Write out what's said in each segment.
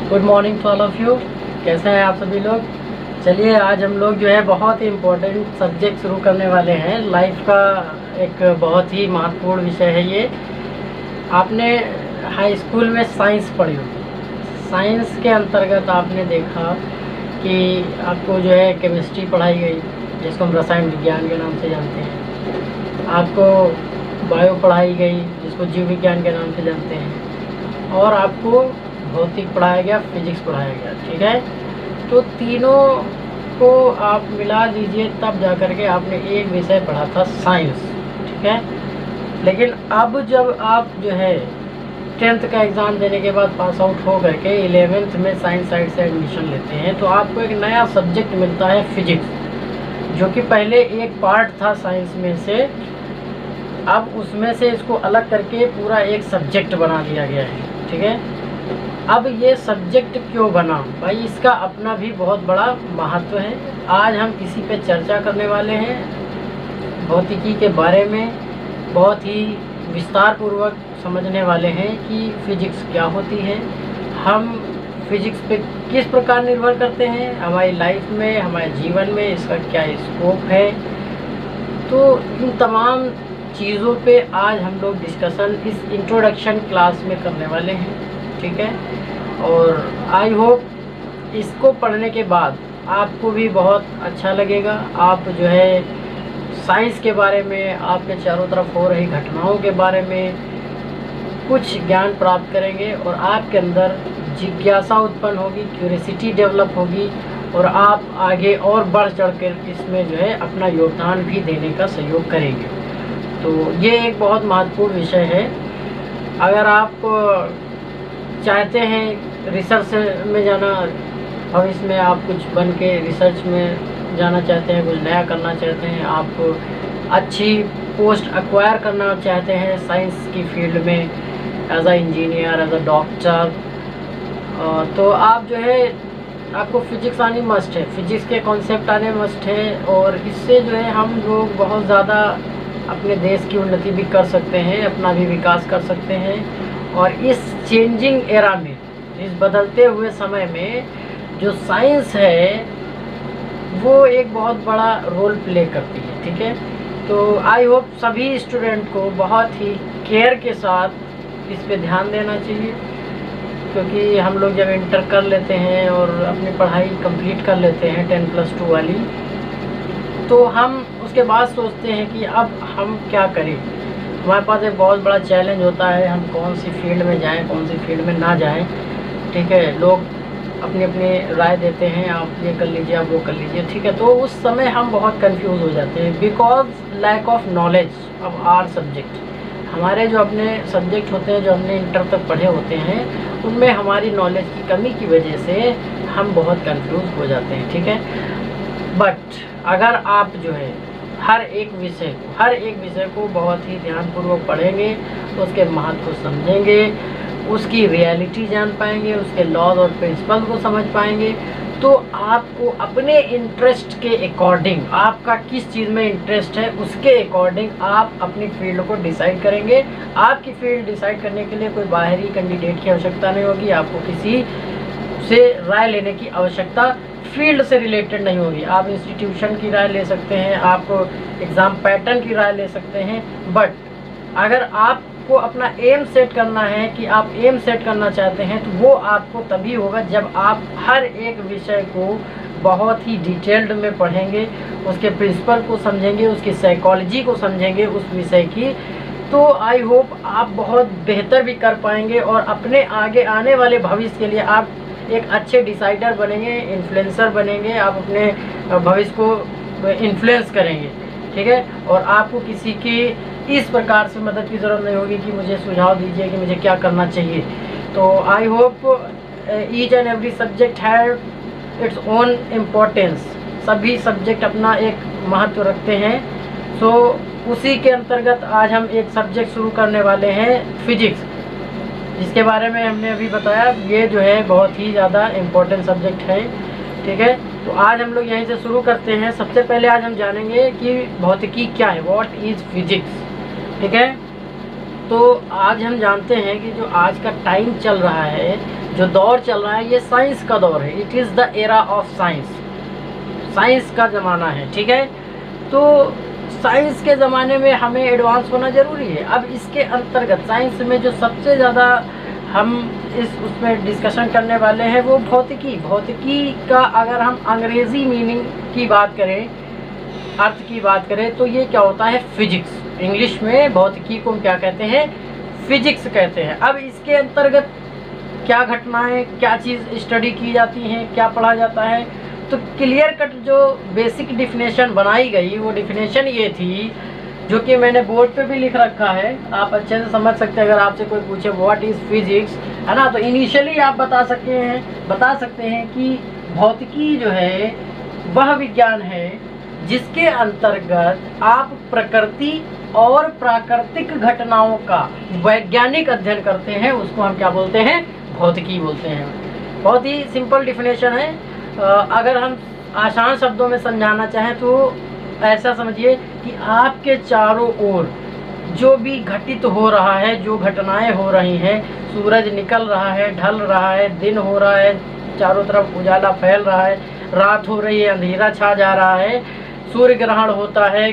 Good morning to all of you. कैसे हैं आप सभी लोग। चलिए आज हम लोग जो है बहुत ही इम्पोर्टेंट सब्जेक्ट शुरू करने वाले हैं। लाइफ का एक बहुत ही महत्वपूर्ण विषय है ये। आपने हाई स्कूल में साइंस पढ़ी होगी। साइंस के अंतर्गत आपने देखा कि आपको जो है केमिस्ट्री पढ़ाई गई, जिसको हम रसायन विज्ञान के नाम से जानते हैं। आपको बायो पढ़ाई गई, जिसको जीव विज्ञान के नाम से जानते हैं। और आपको भौतिक पढ़ाया गया, फिजिक्स पढ़ाया गया। ठीक है, तो तीनों को आप मिला दीजिए तब जा कर के आपने एक विषय पढ़ा था साइंस। ठीक है, लेकिन अब जब आप जो है 10th का एग्ज़ाम देने के बाद पास आउट हो करके 11th में साइंस साइड से एडमिशन लेते हैं तो आपको एक नया सब्जेक्ट मिलता है फिजिक्स, जो कि पहले एक पार्ट था साइंस में से। अब उसमें से इसको अलग करके पूरा एक सब्जेक्ट बना दिया गया है। ठीक है, अब ये सब्जेक्ट क्यों बना भाई, इसका अपना भी बहुत बड़ा महत्व है। आज हम इसी पे चर्चा करने वाले हैं। भौतिकी के बारे में बहुत ही विस्तार पूर्वक समझने वाले हैं कि फिजिक्स क्या होती है, हम फिजिक्स पे किस प्रकार निर्भर करते हैं हमारी लाइफ में, हमारे जीवन में, इसका क्या स्कोप है। तो इन तमाम चीज़ों पे आज हम लोग डिस्कशन इस इंट्रोडक्शन क्लास में करने वाले हैं। ठीक है, और आई होप इसको पढ़ने के बाद आपको भी बहुत अच्छा लगेगा। आप जो है साइंस के बारे में, आपके चारों तरफ हो रही घटनाओं के बारे में कुछ ज्ञान प्राप्त करेंगे और आपके अंदर जिज्ञासा उत्पन्न होगी, क्यूरियोसिटी डेवलप होगी और आप आगे और बढ़ चढ़ कर इसमें जो है अपना योगदान भी देने का सहयोग करेंगे। तो ये एक बहुत महत्वपूर्ण विषय है। अगर आप चाहते हैं रिसर्च में जाना, भविष्य में आप कुछ बन के रिसर्च में जाना चाहते हैं, कुछ नया करना चाहते हैं, आप अच्छी पोस्ट एक्वायर करना चाहते हैं साइंस की फील्ड में as a engineer, as a doctor, तो आप जो है आपको फिजिक्स आनी मस्ट है, फिजिक्स के कॉन्सेप्ट आने मस्ट है। और इससे जो है हम लोग बहुत ज़्यादा अपने देश की उन्नति भी कर सकते हैं, अपना भी विकास कर सकते हैं। और इस चेंजिंग एरा में, इस बदलते हुए समय में जो साइंस है वो एक बहुत बड़ा रोल प्ले करती है। ठीक है, तो आई होप सभी स्टूडेंट को बहुत ही केयर के साथ इस पे ध्यान देना चाहिए, क्योंकि हम लोग जब इंटर कर लेते हैं और अपनी पढ़ाई कंप्लीट कर लेते हैं 10+2 वाली, तो हम उसके बाद सोचते हैं कि अब हम क्या करें। हमारे पास एक बहुत बड़ा चैलेंज होता है, हम कौन सी फील्ड में जाएं, कौन सी फील्ड में ना जाएं। ठीक है, लोग अपनी अपनी राय देते हैं, आप ये कर लीजिए, आप वो कर लीजिए। ठीक है, तो उस समय हम बहुत कंफ्यूज हो जाते हैं because lack of knowledge of our subject. हमारे जो अपने सब्जेक्ट होते हैं, जो हमने इंटर तक पढ़े होते हैं, उनमें हमारी नॉलेज की कमी की वजह से हम बहुत कंफ्यूज हो जाते हैं। ठीक है, बट अगर आप जो है हर एक विषय को बहुत ही ध्यानपूर्वक पढ़ेंगे, उसके महत्व को समझेंगे, उसकी रियलिटी जान पाएंगे, उसके लॉज और प्रिंसिपल को समझ पाएंगे, तो आपको अपने इंटरेस्ट के अकॉर्डिंग, आपका किस चीज़ में इंटरेस्ट है उसके अकॉर्डिंग आप अपनी फील्ड को डिसाइड करेंगे। आपकी फील्ड डिसाइड करने के लिए कोई बाहरी कैंडिडेट की आवश्यकता नहीं होगी, आपको किसी से राय लेने की आवश्यकता फील्ड से रिलेटेड नहीं होगी। आप इंस्टीट्यूशन की राय ले सकते हैं, आप एग्ज़ाम पैटर्न की राय ले सकते हैं, बट अगर आपको अपना एम सेट करना है कि आप एम सेट करना चाहते हैं, तो वो आपको तभी होगा जब आप हर एक विषय को बहुत ही डिटेल्ड में पढ़ेंगे, उसके प्रिंसिपल को समझेंगे, उसकी साइकोलॉजी को समझेंगे उस विषय की। तो आई होप आप बहुत बेहतर भी कर पाएंगे और अपने आगे आने वाले भविष्य के लिए आप एक अच्छे डिसाइडर बनेंगे, इन्फ्लुएंसर बनेंगे, आप अपने भविष्य को इन्फ्लुएंस करेंगे। ठीक है, और आपको किसी की इस प्रकार से मदद की ज़रूरत नहीं होगी कि मुझे सुझाव दीजिए कि मुझे क्या करना चाहिए। तो I hope each and every subject have its own importance. सभी सब्जेक्ट अपना एक महत्व रखते हैं। सो उसी के अंतर्गत आज हम एक सब्जेक्ट शुरू करने वाले हैं, फिजिक्स, जिसके बारे में हमने अभी बताया। ये जो है बहुत ही ज़्यादा इम्पोर्टेंट सब्जेक्ट है। ठीक है, तो आज हम लोग यहीं से शुरू करते हैं। सबसे पहले आज हम जानेंगे कि भौतिकी क्या है, व्हाट इज़ फिजिक्स। ठीक है, तो आज हम जानते हैं कि जो आज का टाइम चल रहा है, जो दौर चल रहा है, ये साइंस का दौर है। It is the era of science, science का ज़माना है, ठीक है। तो साइंस के ज़माने में हमें एडवांस होना ज़रूरी है। अब इसके अंतर्गत साइंस में जो सबसे ज़्यादा हम उसमें डिस्कशन करने वाले हैं वो भौतिकी। भौतिकी का अगर हम अंग्रेज़ी मीनिंग की बात करें, अर्थ की बात करें, तो ये क्या होता है? फिजिक्स। इंग्लिश में भौतिकी को हम क्या कहते हैं? फिजिक्स कहते हैं। अब इसके अंतर्गत क्या घटनाएं, क्या चीज़ स्टडी की जाती हैं, क्या पढ़ा जाता है, तो क्लियर कट जो बेसिक डिफिनेशन बनाई गई वो डिफिनेशन ये थी, जो कि मैंने बोर्ड पे भी लिख रखा है, आप अच्छे से समझ सकते हैं। अगर आपसे कोई पूछे व्हाट इज़ फिजिक्स, है ना, तो इनिशियली आप बता सकते हैं कि भौतिकी जो है वह विज्ञान है जिसके अंतर्गत आप प्रकृति और प्राकृतिक घटनाओं का वैज्ञानिक अध्ययन करते हैं, उसको हम क्या बोलते हैं? भौतिकी बोलते हैं। बहुत ही सिंपल डिफिनेशन है। अगर हम आसान शब्दों में समझाना चाहें तो ऐसा समझिए कि आपके चारों ओर जो भी घटित हो रहा है, जो घटनाएं हो रही हैं, सूरज निकल रहा है, ढल रहा है, दिन हो रहा है, चारों तरफ उजाला फैल रहा है, रात हो रही है, अंधेरा छा जा रहा है, सूर्य ग्रहण होता है,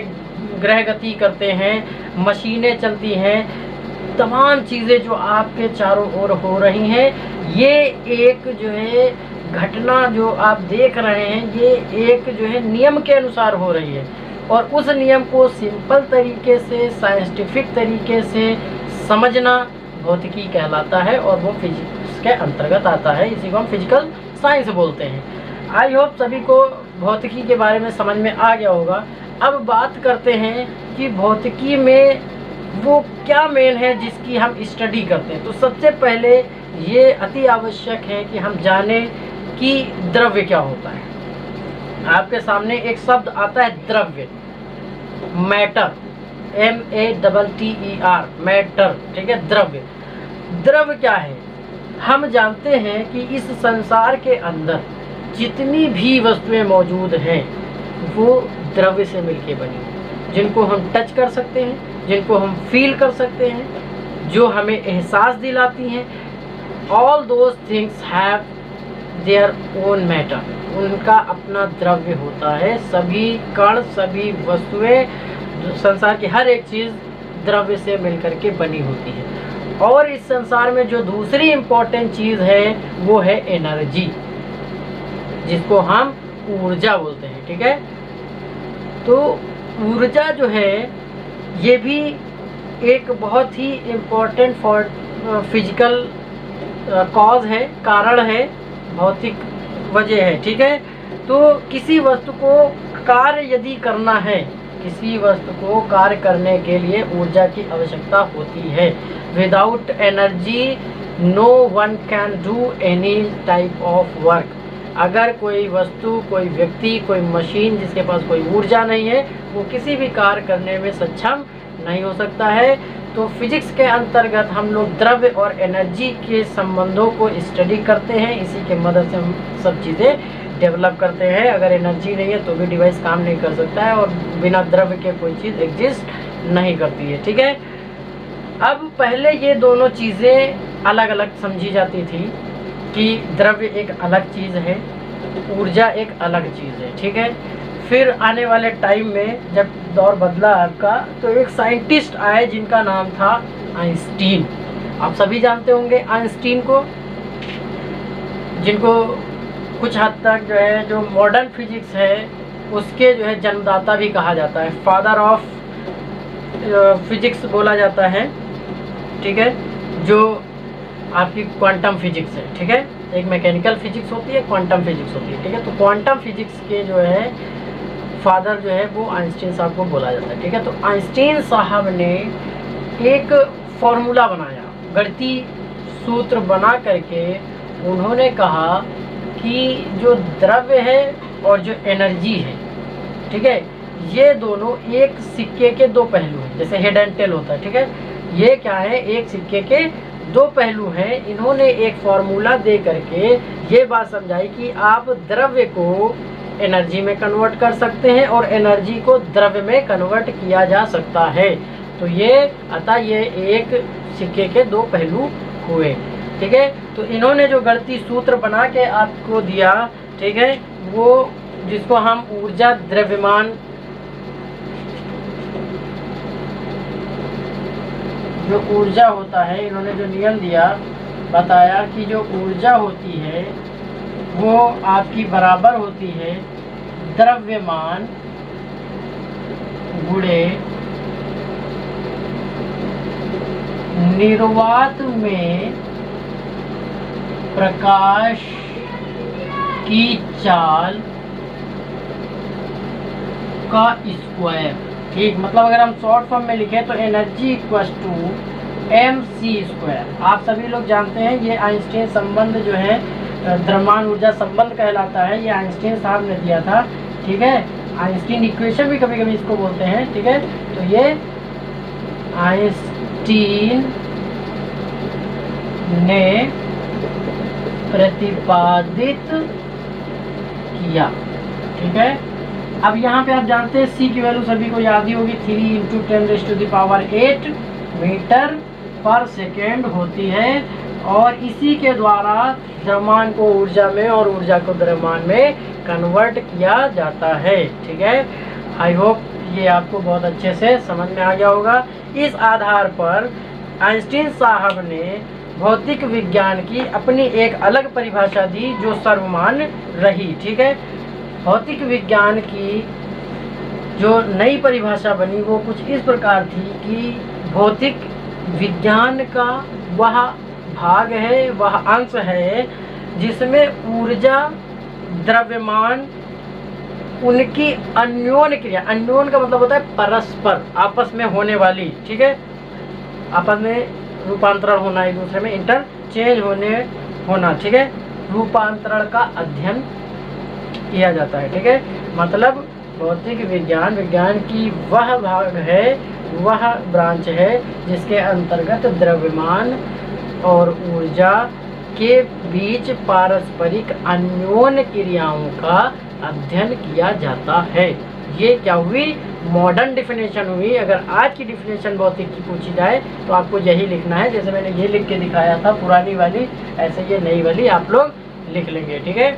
ग्रह गति करते हैं, मशीनें चलती हैं, तमाम चीज़ें जो आपके चारों ओर हो रही हैं, ये एक जो है घटना जो आप देख रहे हैं, ये एक जो है नियम के अनुसार हो रही है। और उस नियम को सिंपल तरीके से, साइंटिफिक तरीके से समझना भौतिकी कहलाता है, और वो फिजिक्स के अंतर्गत आता है। इसी को हम फिजिकल साइंस बोलते हैं। आई होप सभी को भौतिकी के बारे में समझ में आ गया होगा। अब बात करते हैं कि भौतिकी में वो क्या मेन है जिसकी हम स्टडी करते हैं। तो सबसे पहले ये अति आवश्यक है कि हम जानें कि द्रव्य क्या होता है। आपके सामने एक शब्द आता है द्रव्य, मैटर, MATTER, मैटर, ठीक है। द्रव्य क्या है? हम जानते हैं कि इस संसार के अंदर जितनी भी वस्तुएं मौजूद हैं वो द्रव्य से मिलके बनी हैं, जिनको हम टच कर सकते हैं, जिनको हम फील कर सकते हैं, जो हमें एहसास दिलाती हैं। All those things have their own matter, उनका अपना द्रव्य होता है। सभी कण, सभी वस्तुएं, संसार की हर एक चीज़ द्रव्य से मिलकर के बनी होती है। और इस संसार में जो दूसरी इम्पोर्टेंट चीज़ है वो है एनर्जी, जिसको हम ऊर्जा बोलते हैं, ठीक है। तो ऊर्जा जो है ये भी एक बहुत ही इम्पोर्टेंट फॉर फिजिकल कॉज है, कारण है, भौतिक वजह है, ठीक है। तो किसी वस्तु को कार्य यदि करना है, किसी वस्तु को कार्य करने के लिए ऊर्जा की आवश्यकता होती है। Without energy no one can do any type of work. अगर कोई वस्तु, कोई व्यक्ति, कोई मशीन जिसके पास कोई ऊर्जा नहीं है, वो किसी भी कार्य करने में सक्षम नहीं हो सकता है। तो फिजिक्स के अंतर्गत हम लोग द्रव्य और एनर्जी के संबंधों को स्टडी करते हैं। इसी के मदद से हम सब चीज़ें डेवलप करते हैं। अगर एनर्जी नहीं है तो भी डिवाइस काम नहीं कर सकता है, और बिना द्रव्य के कोई चीज़ एग्जिस्ट नहीं करती है, ठीक है। अब पहले ये दोनों चीज़ें अलग अलग समझी जाती थी कि द्रव्य एक अलग चीज़ है, ऊर्जा एक अलग चीज़ है, ठीक है। फिर आने वाले टाइम में जब दौर बदला आपका, तो एक साइंटिस्ट आए जिनका नाम था आइंस्टीन। आप सभी जानते होंगे आइंस्टीन को, जिनको कुछ हद तक जो है जो मॉडर्न फिजिक्स है उसके जो है जन्मदाता भी कहा जाता है, फादर ऑफ फिजिक्स बोला जाता है, ठीक है। जो आपकी क्वांटम फिजिक्स है, ठीक है। एक मैकेनिकल फिजिक्स होती है, क्वांटम फिजिक्स होती है, ठीक है। तो क्वांटम फिजिक्स के जो है फादर जो है वो आइंस्टीन साहब को बोला जाता है, ठीक है। तो आइंस्टीन साहब ने एक फॉर्मूला बनाया, गणितीय सूत्र बना करके उन्होंने कहा कि जो द्रव्य है और जो एनर्जी है, ठीक है, ये दोनों एक सिक्के के दो पहलू हैं। जैसे हेड एंड टेल होता है, ठीक है। ये क्या है? एक सिक्के के दो पहलू हैं। इन्होंने एक फॉर्मूला दे करके ये बात समझाई कि आप द्रव्य को एनर्जी में कन्वर्ट कर सकते हैं और एनर्जी को द्रव्य में कन्वर्ट किया जा सकता है। तो ये अतः ये एक सिक्के के दो पहलू हुए। ठीक है, तो इन्होंने जो गणितीय सूत्र बना के आपको दिया, ठीक है, वो जिसको हम ऊर्जा द्रव्यमान, जो ऊर्जा होता है, इन्होंने जो नियम दिया बताया कि जो ऊर्जा होती है वो आपकी बराबर होती है द्रव्यमान गुणे निर्वात में प्रकाश की चाल का स्क्वायर। ठीक, मतलब अगर हम शॉर्ट फॉर्म में लिखें तो एनर्जी इक्वल्स टू mc²। आप सभी लोग जानते हैं ये आइंस्टीन संबंध जो है द्रव्यमान ऊर्जा संबंध कहलाता है, ये आइंस्टीन साहब ने दिया था। ठीक है, आइंस्टीन इक्वेशन भी कभी कभी इसको बोलते हैं। ठीक है, तो ये आइंस्टीन ने प्रतिपादित किया। ठीक है, अब यहाँ पे आप जानते हैं C की वैल्यू सभी को याद ही होगी, 3 × 10⁸ मीटर पर सेकेंड होती है, और इसी के द्वारा द्रव्यमान को ऊर्जा में और ऊर्जा को द्रव्यमान में कन्वर्ट किया जाता है। ठीक है, आई होप ये आपको बहुत अच्छे से समझ में आ गया होगा। इस आधार पर आइंस्टीन साहब ने भौतिक विज्ञान की अपनी एक अलग परिभाषा दी जो सर्वमान्य रही। ठीक है, भौतिक विज्ञान की जो नई परिभाषा बनी वो कुछ इस प्रकार थी कि भौतिक विज्ञान का वह भाग है, वह अंश है जिसमें ऊर्जा, द्रव्यमान, उनकी अन्योन्य क्रिया, अन्योन्य का मतलब होता है परस्पर, आपस में होने वाली, ठीक है, आपस में रूपांतरण होना, एक दूसरे में इंटरचेंज होना, ठीक है, रूपांतरण का अध्ययन किया जाता है। ठीक है, मतलब भौतिक विज्ञान की वह भाग है, वह ब्रांच है जिसके अंतर्गत द्रव्यमान और ऊर्जा के बीच पारस्परिक अन्योन्य क्रियाओं का अध्ययन किया जाता है। ये क्या हुई, मॉडर्न डिफिनेशन हुई। अगर आज की डिफिनेशन भौतिक की पूछी जाए तो आपको यही लिखना है, जैसे मैंने ये लिख के दिखाया था पुरानी वाली, ऐसे ये नई वाली आप लोग लिख लेंगे। ठीक है,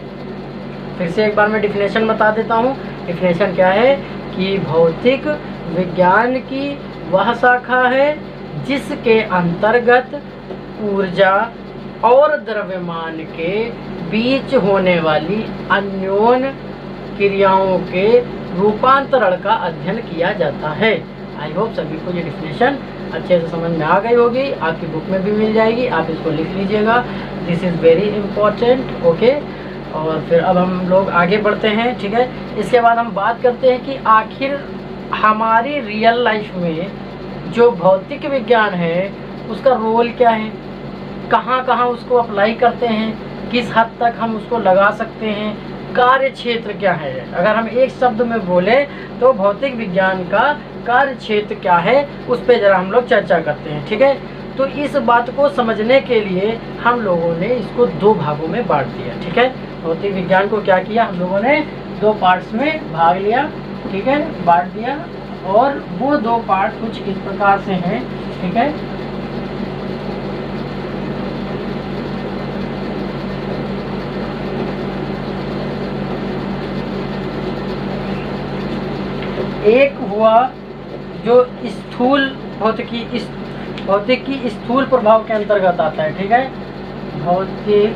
फिर से एक बार मैं डिफिनेशन बता देता हूँ। डिफिनेशन क्या है कि भौतिक विज्ञान की वह शाखा है जिसके अंतर्गत ऊर्जा और द्रव्यमान के बीच होने वाली अन्योन्य क्रियाओं के रूपांतरण का अध्ययन किया जाता है। आई होप सभी को ये डिफिनेशन अच्छे से समझ में आ गई होगी, आपकी बुक में भी मिल जाएगी, आप इसको लिख लीजिएगा। This is very important. Okay, और फिर अब हम लोग आगे बढ़ते हैं। ठीक है, इसके बाद हम बात करते हैं कि आखिर हमारी रियल लाइफ में जो भौतिक विज्ञान है उसका रोल क्या है, कहाँ कहाँ उसको अप्लाई करते हैं, किस हद तक हम उसको लगा सकते हैं, कार्य क्षेत्र क्या है। अगर हम एक शब्द में बोले तो भौतिक विज्ञान का कार्य क्षेत्र क्या है, उस पर ज़रा हम लोग चर्चा करते हैं। ठीक है, तो इस बात को समझने के लिए हम लोगों ने इसको दो भागों में बांट दिया। ठीक है, भौतिक विज्ञान को क्या किया, हम लोगों ने दो पार्ट्स में भाग लिया। ठीक है, बांट दिया, और वो दो पार्ट कुछ इस प्रकार से हैं। ठीक है, एक हुआ जो स्थूल भौतिक की स्थूल प्रभाव के अंतर्गत आता है। ठीक है, भौतिक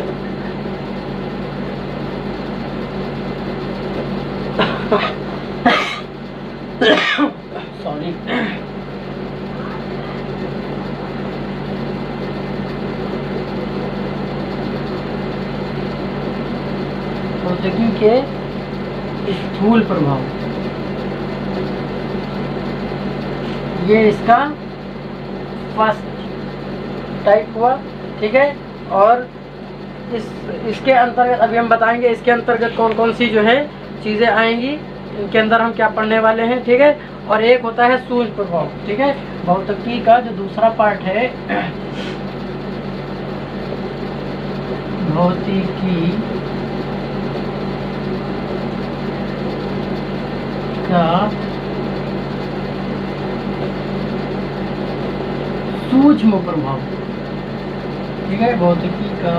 सॉरी भौतिकी के स्थूल प्रभाव, ये इसका फर्स्ट टाइप हुआ। ठीक है, और इसके अंतर्गत अभी हम बताएंगे इसके अंतर्गत कौन कौन सी जो है चीज़ें आएंगी, इनके अंदर हम क्या पढ़ने वाले हैं। ठीक है, और एक होता है सूक्ष्म प्रभाव। ठीक है, भौतिकी का जो दूसरा पार्ट है, भौतिकी का सूक्ष्म प्रभाव, ठीक है, भौतिकी का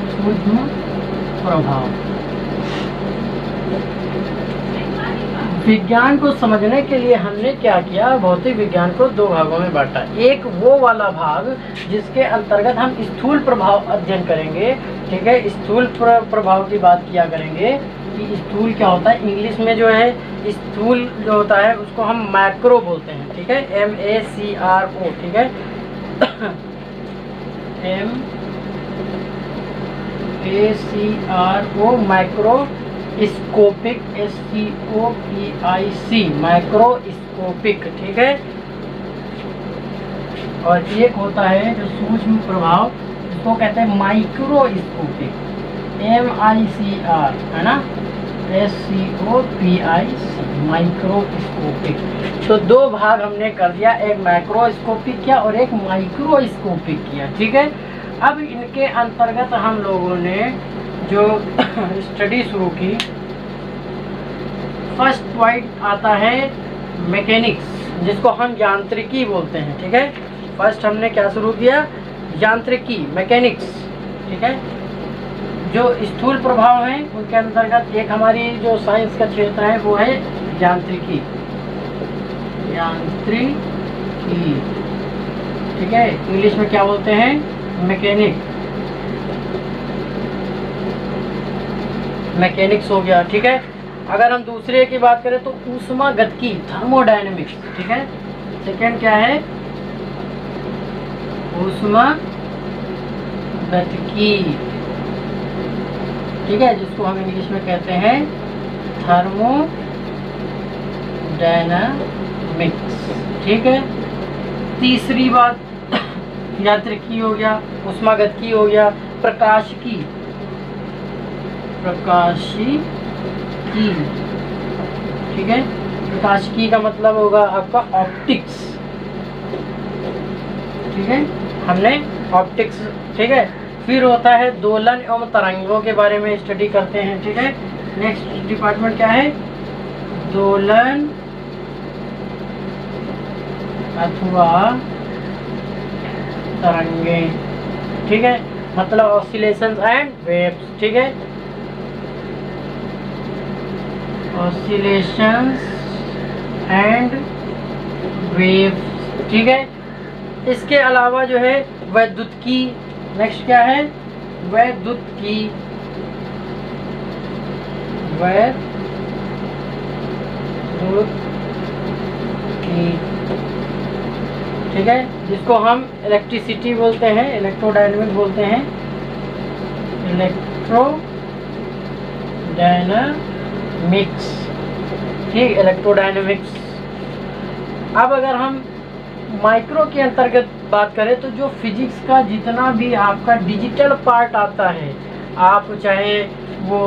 सूक्ष्म प्रभाव। विज्ञान को समझने के लिए हमने क्या किया, भौतिक विज्ञान को दो भागों में बांटा। एक वो वाला भाग जिसके अंतर्गत हम स्थूल प्रभाव अध्ययन करेंगे, ठीक है, स्थूल प्रभाव की बात किया करेंगे कि स्थूल क्या होता है। इंग्लिश में जो है स्थूल जो होता है उसको हम मैक्रो बोलते हैं, ठीक है, MACRO, ठीक है, MACRO, मैक्रो स्कोपिक, SCOPIC, माइक्रोस्कोपिक, ठीक है। और एक होता है जो सूक्ष्म प्रभाव, इसको कहते हैं माइक्रोस्कोपिक, MICR, है ना, SCOPIC, माइक्रोस्कोपिक। तो दो भाग हमने कर दिया, एक मैक्रोस्कोपिक किया और एक माइक्रोस्कोपिक किया, ठीक है। अब इनके अंतर्गत हम लोगों ने जो स्टडी शुरू की, फर्स्ट पॉइंट आता है मैकेनिक्स, जिसको हम यांत्रिकी बोलते हैं, ठीक है। फर्स्ट हमने क्या शुरू किया, यांत्रिकी, मैकेनिक्स, ठीक है। जो स्थूल प्रभाव हैं उनके अंतर्गत एक हमारी जो साइंस का क्षेत्र है वो है यांत्रिकी, यांत्रिकी, ठीक है, इंग्लिश में क्या बोलते हैं, मैकेनिक्स हो गया, ठीक है। अगर हम दूसरे की बात करें तो ऊष्मागतिकी, थर्मोडायनेमिक्स, ठीक है। सेकेंड क्या है, ऊष्मागतिकी, ठीक है, जिसको हम इंग्लिश में कहते हैं थर्मोडायनामिक्स, ठीक है। तीसरी बात यांत्रिकी हो गया, ऊष्मागतिकी हो गया, प्रकाशिकी, ठीक है। प्रकाशिकी का मतलब होगा आपका ऑप्टिक्स, ठीक है, हमने ऑप्टिक्स, ठीक है। फिर होता है दोलन एवं तरंगों के बारे में स्टडी करते हैं, ठीक है। नेक्स्ट डिपार्टमेंट क्या है, दोलन अथवा तरंगे, ठीक है, मतलब ऑसिलेशंस एंड वेव्स, ठीक है, ऑसिलेशंस एंड वेव्स, ठीक है। इसके अलावा जो है वैद्युतिकी, नेक्स्ट क्या है, वैद्युतिकी, ठीक है, जिसको हम इलेक्ट्रिसिटी बोलते हैं, इलेक्ट्रोडायनेमिक्स बोलते हैं, इलेक्ट्रोडायनामिक्स, ठीक, इलेक्ट्रोडायनेमिक्स। अब अगर हम माइक्रो के अंतर्गत बात करें तो जो फिजिक्स का जितना भी आपका डिजिटल पार्ट आता है, आप चाहे वो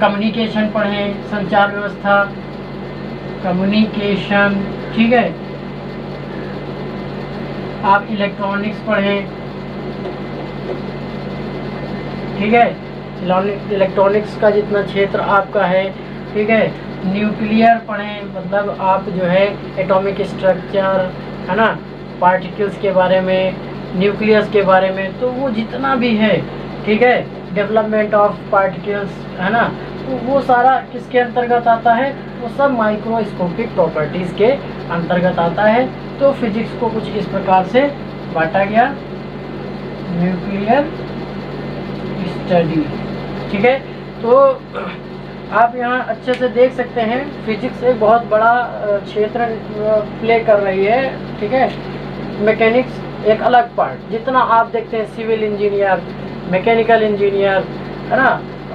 कम्युनिकेशन पढ़ें, संचार व्यवस्था, कम्युनिकेशन, ठीक है, आप इलेक्ट्रॉनिक्स पढ़ें, ठीक है, इलेक्ट्रॉनिक्स का जितना क्षेत्र आपका है, ठीक है, न्यूक्लियर पढ़ें, मतलब आप जो है एटॉमिक स्ट्रक्चर, है ना, पार्टिकल्स के बारे में, न्यूक्लियस के बारे में, तो वो जितना भी है, ठीक है, डेवलपमेंट ऑफ पार्टिकल्स, है ना, तो वो सारा किसके अंतर्गत आता है, वो सब माइक्रोस्कोपिक प्रॉपर्टीज़ के अंतर्गत आता है। तो फिजिक्स को कुछ इस प्रकार से बांटा गया, न्यूक्लियर स्टडी, ठीक है। तो आप यहाँ अच्छे से देख सकते हैं फिजिक्स एक बहुत बड़ा क्षेत्र प्ले कर रही है, ठीक है। मैकेनिक्स एक अलग पार्ट, जितना आप देखते हैं सिविल इंजीनियर, मैकेनिकल इंजीनियर, है ना,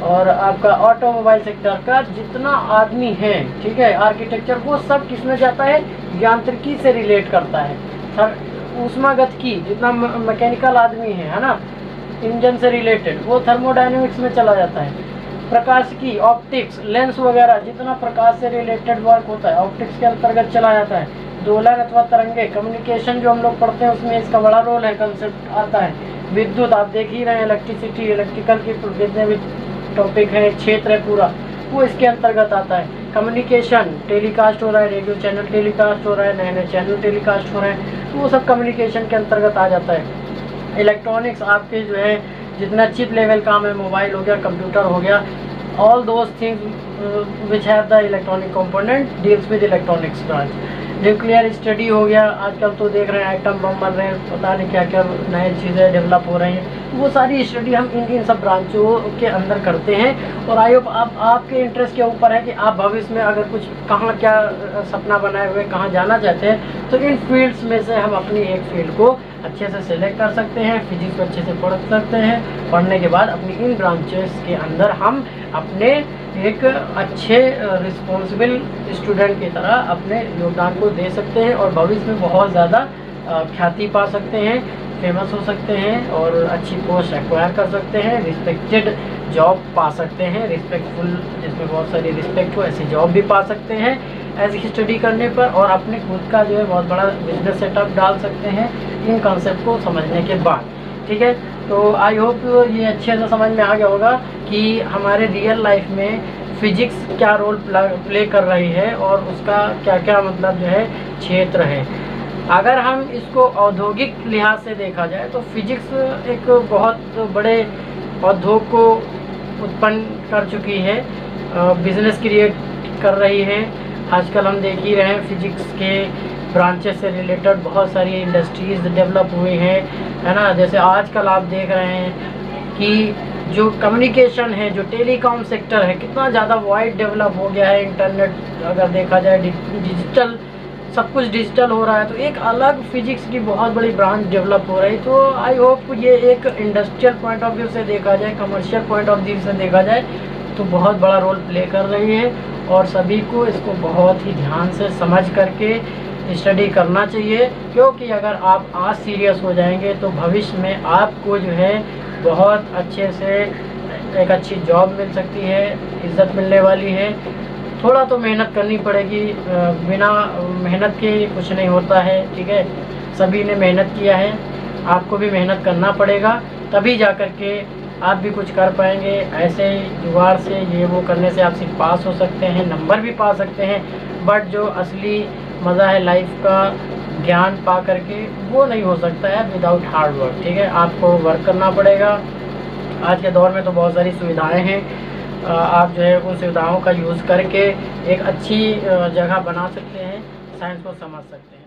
और आपका ऑटोमोबाइल सेक्टर का जितना आदमी है, ठीक है, आर्किटेक्चर, वो सब किस में जाता है, यांत्रिकी से रिलेट करता है। ऊष्मागतिकी जितना मैकेनिकल आदमी है ना, इंजन से रिलेटेड, वो थर्मोडायनेमिक्स में चला जाता है। प्रकाशिकी, ऑप्टिक्स, लेंस वगैरह जितना प्रकाश से रिलेटेड वर्क होता है ऑप्टिक्स के अंतर्गत चला जाता है। दोलन अथवा तरंगे, कम्युनिकेशन जो हम लोग पढ़ते हैं उसमें इसका बड़ा रोल है, कंसेप्ट आता है। विद्युत आप देख ही रहे हैं, इलेक्ट्रिसिटी, इलेक्ट्रिकल की जितने भी टॉपिक है, क्षेत्र है पूरा, वो इसके अंतर्गत आता है। कम्युनिकेशन टेलीकास्ट हो रहा है, रेडियो चैनल टेलीकास्ट हो रहा है, नए नए चैनल टेलीकास्ट हो रहे हैं, तो वो सब कम्युनिकेशन के अंतर्गत आ जाता है। इलेक्ट्रॉनिक्स आपके जो है जितना चिप लेवल काम है, मोबाइल हो गया, कंप्यूटर हो गया, all those things which have the electronic component deals with electronics branch. Nuclear study हो गया, आजकल तो देख रहे हैं एटम बम बन रहे हैं, पता नहीं क्या क्या नए चीज़ें डेवलप हो रही हैं, वो सारी स्टडी हम इन सब ब्रांचों के अंदर करते हैं। और आई होप आपके इंटरेस्ट के ऊपर है कि आप भविष्य में अगर कुछ कहाँ क्या सपना बनाए हुए कहाँ जाना चाहते हैं, तो इन फील्ड्स में से हम अपनी एक फील्ड को अच्छे से सिलेक्ट कर सकते हैं, फिजिक्स को अच्छे से पढ़ सकते हैं, पढ़ने के बाद अपनी इन ब्रांचेस के अंदर हम अपने एक अच्छे रिस्पॉन्सिबल स्टूडेंट की तरह अपने योगदान को दे सकते हैं और भविष्य में बहुत ज़्यादा ख्याति पा सकते हैं, फेमस हो सकते हैं और अच्छी पोस्ट एक्वायर कर सकते हैं, रिस्पेक्टेड जॉब पा सकते हैं, रिस्पेक्टफुल जिसमें बहुत सारी रिस्पेक्ट हो ऐसी जॉब भी पा सकते हैं एज स्टडी करने पर, और अपने खुद का जो है बहुत बड़ा बिजनेस सेटअप डाल सकते हैं इन कॉन्सेप्ट को समझने के बाद। ठीक है, तो आई होप ये अच्छे से समझ में आ गया होगा कि हमारे रियल लाइफ में फिजिक्स क्या रोल प्ले कर रही है और उसका क्या क्या मतलब जो है क्षेत्र है। अगर हम इसको औद्योगिक लिहाज से देखा जाए तो फिजिक्स एक बहुत बड़े उद्योग को उत्पन्न कर चुकी है, बिजनेस क्रिएट कर रही है। आजकल हम देख ही रहे हैं फिजिक्स के ब्रांचेस से रिलेटेड बहुत सारी इंडस्ट्रीज़ डेवलप हुई हैं, है ना। जैसे आजकल आप देख रहे हैं कि जो कम्युनिकेशन है, जो टेलीकॉम सेक्टर है, कितना ज़्यादा वाइड डेवलप हो गया है। इंटरनेट अगर देखा जाए डिजिटल, सब कुछ डिजिटल हो रहा है, तो एक अलग फिजिक्स की बहुत बड़ी ब्रांच डेवलप हो रही। तो आई होप ये एक इंडस्ट्रियल पॉइंट ऑफ व्यू से देखा जाए, कमर्शियल पॉइंट ऑफ व्यू से देखा जाए तो बहुत बड़ा रोल प्ले कर रही है और सभी को इसको बहुत ही ध्यान से समझ करके स्टडी करना चाहिए, क्योंकि अगर आप आज सीरियस हो जाएंगे तो भविष्य में आपको जो है बहुत अच्छे से एक अच्छी जॉब मिल सकती है, इज़्ज़त मिलने वाली है। थोड़ा तो मेहनत करनी पड़ेगी, बिना मेहनत के कुछ नहीं होता है। ठीक है, सभी ने मेहनत किया है, आपको भी मेहनत करना पड़ेगा, तभी जा कर के आप भी कुछ कर पाएंगे। ऐसे ही जुगाड़ से ये वो करने से आप सिर्फ पास हो सकते हैं, नंबर भी पा सकते हैं, बट जो असली मज़ा है लाइफ का ज्ञान पा करके वो नहीं हो सकता है विदाउट हार्ड वर्क। ठीक है, आपको वर्क करना पड़ेगा। आज के दौर में तो बहुत सारी सुविधाएं हैं, आप जो है उन सुविधाओं का यूज़ करके एक अच्छी जगह बना सकते हैं, साइंस को समझ सकते हैं।